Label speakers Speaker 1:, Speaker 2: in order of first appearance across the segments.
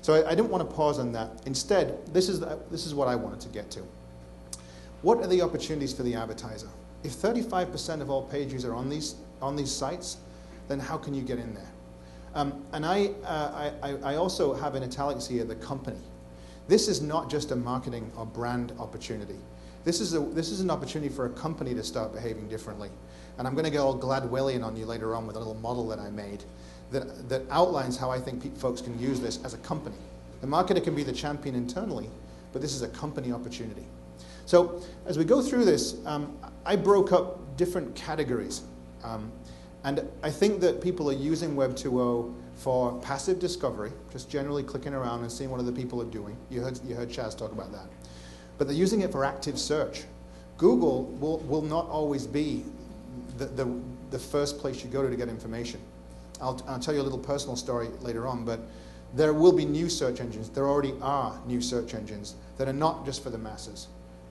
Speaker 1: So I didn't want to pause on that. Instead, this is what I wanted to get to. What are the opportunities for the advertiser? If 35% of all page views are on these sites, then how can you get in there? And I also have in italics here the company. This is not just a marketing or brand opportunity. This is an opportunity for a company to start behaving differently. And I'm going to get all Gladwellian on you later on with a little model that I made that outlines how I think folks can use this as a company. The marketer can be the champion internally, but this is a company opportunity. So as we go through this, I broke up different categories. And I think that people are using Web 2.0 for passive discovery, just generally clicking around and seeing what other people are doing. You heard Chaz talk about that. But they're using it for active search. Google will not always be the first place you go to get information. I'll tell you a little personal story later on, but there will be new search engines. There already are new search engines that are not just for the masses.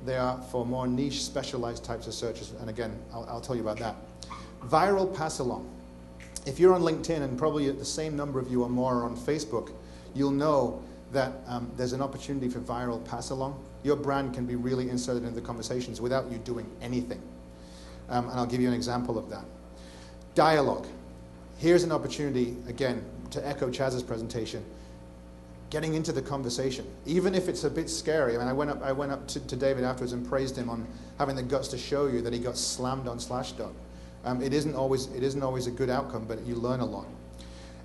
Speaker 1: They are for more niche, specialized types of searches. And again, I'll tell you about that. Viral pass-along. If you're on LinkedIn, and probably the same number of you or more are on Facebook, you'll know that there's an opportunity for viral pass-along. Your brand can be really inserted into the conversations without you doing anything. And I'll give you an example of that. Dialogue. Here's an opportunity, again, to echo Chaz's presentation. Getting into the conversation, even if it's a bit scary. I mean, I went up to David afterwards and praised him on having the guts to show you that he got slammed on Slashdot. It isn't always a good outcome, but you learn a lot.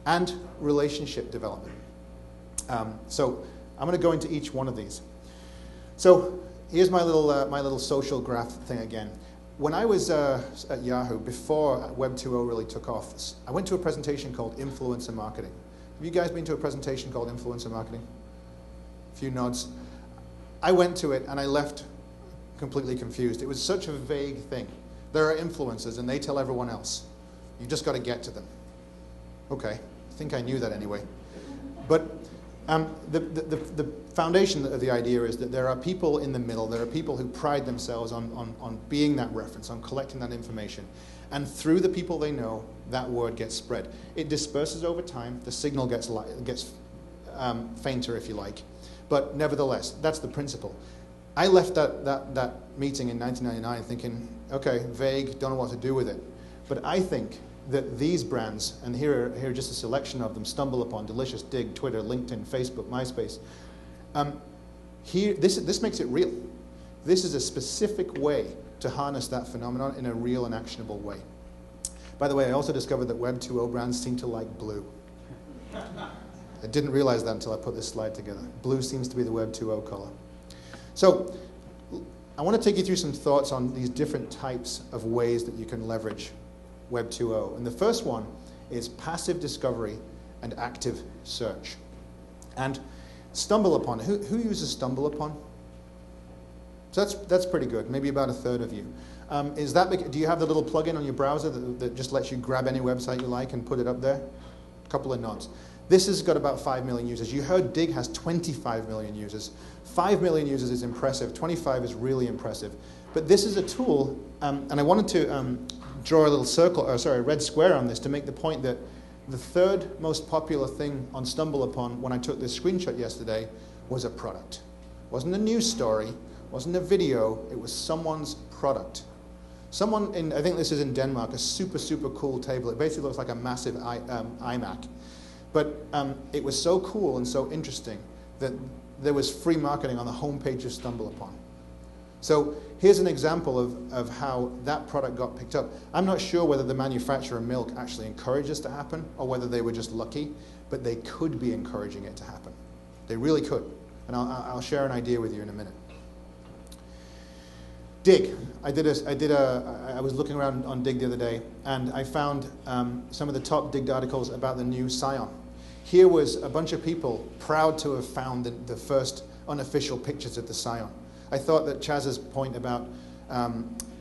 Speaker 1: And relationship development. So I'm going to go into each one of these. So here's my little social graph thing again. When I was at Yahoo, before Web 2.0 really took off, I went to a presentation called Influencer Marketing. Have you guys been to a presentation called Influencer Marketing? A few nods. I went to it and I left completely confused. It was such a vague thing. There are influencers and they tell everyone else. You just got to get to them. Okay, I think I knew that anyway. But the foundation of the idea is that there are people in the middle. There are people who pride themselves on being that reference, on collecting that information. And through the people they know, that word gets spread. It disperses over time. The signal gets fainter, if you like. But nevertheless, that's the principle. I left that meeting in 1999 thinking, okay, vague, don't know what to do with it. But I think that these brands, and here are just a selection of them, Stumble Upon, Delicious, Dig, Twitter, LinkedIn, Facebook, MySpace. This makes it real. This is a specific way to harness that phenomenon in a real and actionable way. By the way, I also discovered that Web 2.0 brands seem to like blue. I didn't realize that until I put this slide together. Blue seems to be the Web 2.0 color. So I want to take you through some thoughts on these different types of ways that you can leverage Web 2.0. And the first one is passive discovery and active search. And Stumble Upon. Who uses Stumble Upon? So that's pretty good. Maybe about a third of you. Do you have the little plugin on your browser that just lets you grab any website you like and put it up there? A couple of nods. This has got about 5 million users. You heard Dig has 25 million users. 5 million users is impressive. 25 is really impressive. But this is a tool, and I wanted to draw a little circle, a red square on this to make the point that the third most popular thing on Stumble Upon when I took this screenshot yesterday was a product. It wasn't a news story, wasn't a video, it was someone's product. Someone in, I think this is in Denmark, a super, super cool table. It basically looks like a massive iMac. But it was so cool and so interesting that there was free marketing on the homepage of Stumble Upon. So here's an example of how that product got picked up. I'm not sure whether the manufacturer Milk actually encouraged this to happen or whether they were just lucky, but they could be encouraging it to happen. They really could. And I'll share an idea with you in a minute. Dig. I was looking around on Dig the other day, and I found some of the top Dig articles about the new Scion. Here was a bunch of people proud to have found the first unofficial pictures of the Scion. I thought that Chaz's point about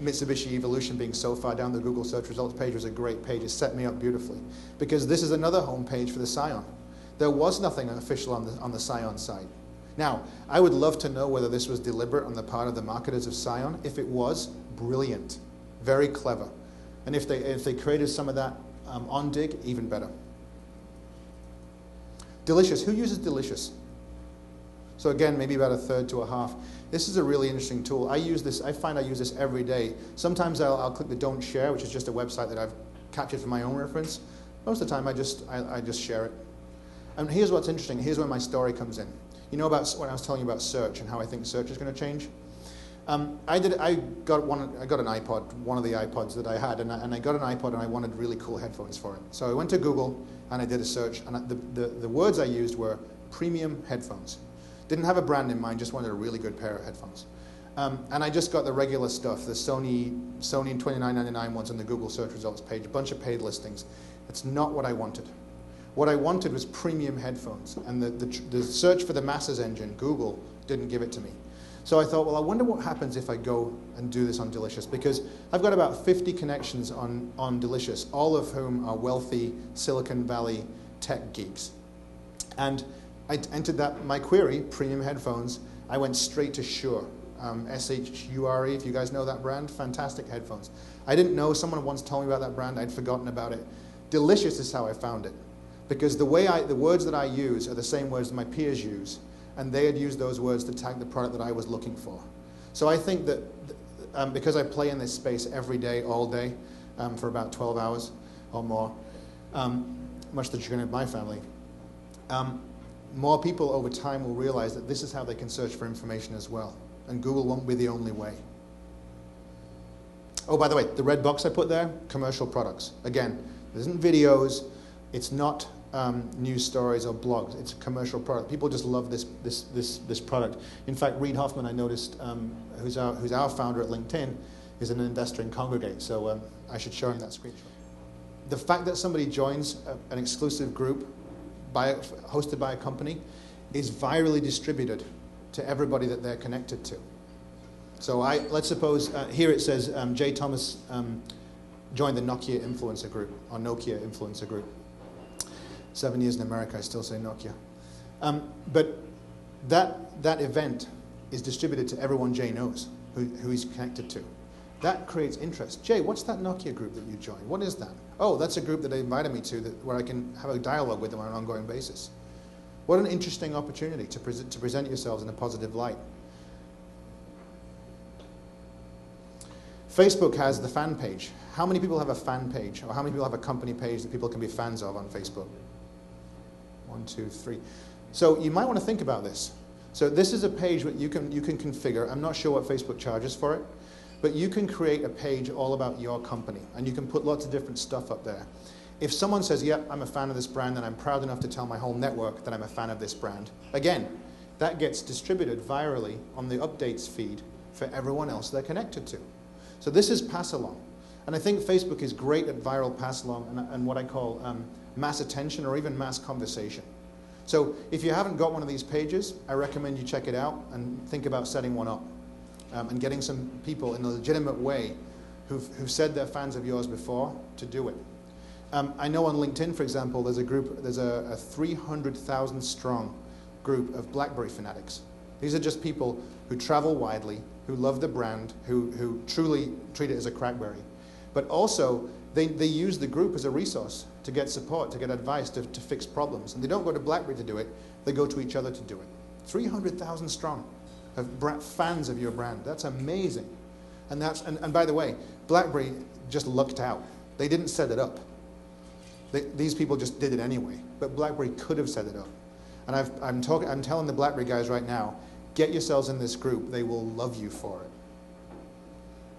Speaker 1: Mitsubishi Evolution being so far down the Google search results page was a great page. It set me up beautifully, because this is another homepage for the Scion. There was nothing official on the Scion site. Now, I would love to know whether this was deliberate on the part of the marketers of Scion. If it was, brilliant, very clever. And if they created some of that on Dig, even better. Delicious. Who uses Delicious? So again, maybe about a third to a half. This is a really interesting tool. I use this. I find I use this every day. Sometimes I'll click the don't share, which is just a website that I've captured for my own reference. Most of the time, I just share it. And here's what's interesting. Here's where my story comes in. You know about when I was telling you about search and how I think search is going to change? I got an iPod, one of the iPods that I had, and I got an iPod and I wanted really cool headphones for it. So I went to Google and I did a search, and the words I used were premium headphones. Didn't have a brand in mind, just wanted a really good pair of headphones. And I just got the regular stuff, the Sony and $29.99 ones on the Google search results page, a bunch of paid listings. That's not what I wanted. What I wanted was premium headphones, and the search for the masses engine, Google, didn't give it to me. So I thought, well, I wonder what happens if I go and do this on Delicious, because I've got about 50 connections on Delicious, all of whom are wealthy Silicon Valley tech geeks. And I entered my query, premium headphones. I went straight to Shure, S-H-U-R-E, if you guys know that brand, fantastic headphones. I didn't know, someone once told me about that brand, I'd forgotten about it. Delicious is how I found it, because the words that I use are the same words that my peers use, and they had used those words to tag the product that I was looking for. So I think that because I play in this space every day, all day, for about 12 hours or more, much to the chagrin of my family, more people over time will realize that this is how they can search for information as well. And Google won't be the only way. Oh, by the way, the red box I put there, commercial products. Again, this isn't videos, it's not news stories or blogs, it's a commercial product. People just love this product. In fact, Reid Hoffman, I noticed, who's our founder at LinkedIn, is an investor in Congregate, so I should show him that screenshot. The fact that somebody joins an exclusive group hosted by a company is virally distributed to everybody that they're connected to. So let's suppose, here it says Jay Thomas joined the Nokia influencer group, or Nokia influencer group. 7 years in America, I still say Nokia. But that event is distributed to everyone Jay knows, who he's connected to. That creates interest. Jay, what's that Nokia group that you joined? What is that? Oh, that's a group that they invited me to where I can have a dialogue with them on an ongoing basis. What an interesting opportunity to present yourselves in a positive light. Facebook has the fan page. How many people have a fan page? Or how many people have a company page that people can be fans of on Facebook? 1, 2, 3. So you might want to think about this. So this is a page that you can configure. I'm not sure what Facebook charges for it, but you can create a page all about your company, and you can put lots of different stuff up there. If someone says, yep, I'm a fan of this brand, and I'm proud enough to tell my whole network that I'm a fan of this brand, again, that gets distributed virally on the updates feed for everyone else they're connected to. So this is pass along. And I think Facebook is great at viral pass along and what I call mass attention or even mass conversation. So if you haven't got one of these pages, I recommend you check it out and think about setting one up and getting some people in a legitimate way who've said they're fans of yours before to do it. I know on LinkedIn, for example, there's a 300,000 strong group of BlackBerry fanatics. These are just people who travel widely, who love the brand, who truly treat it as a crackberry. But also, they use the group as a resource to get support, to get advice, to fix problems. And they don't go to BlackBerry to do it, they go to each other to do it. 300,000 strong of fans of your brand. That's amazing. And by the way, BlackBerry just lucked out. They didn't set it up. These people just did it anyway. But BlackBerry could have set it up. And I'm telling the BlackBerry guys right now, get yourselves in this group. They will love you for it.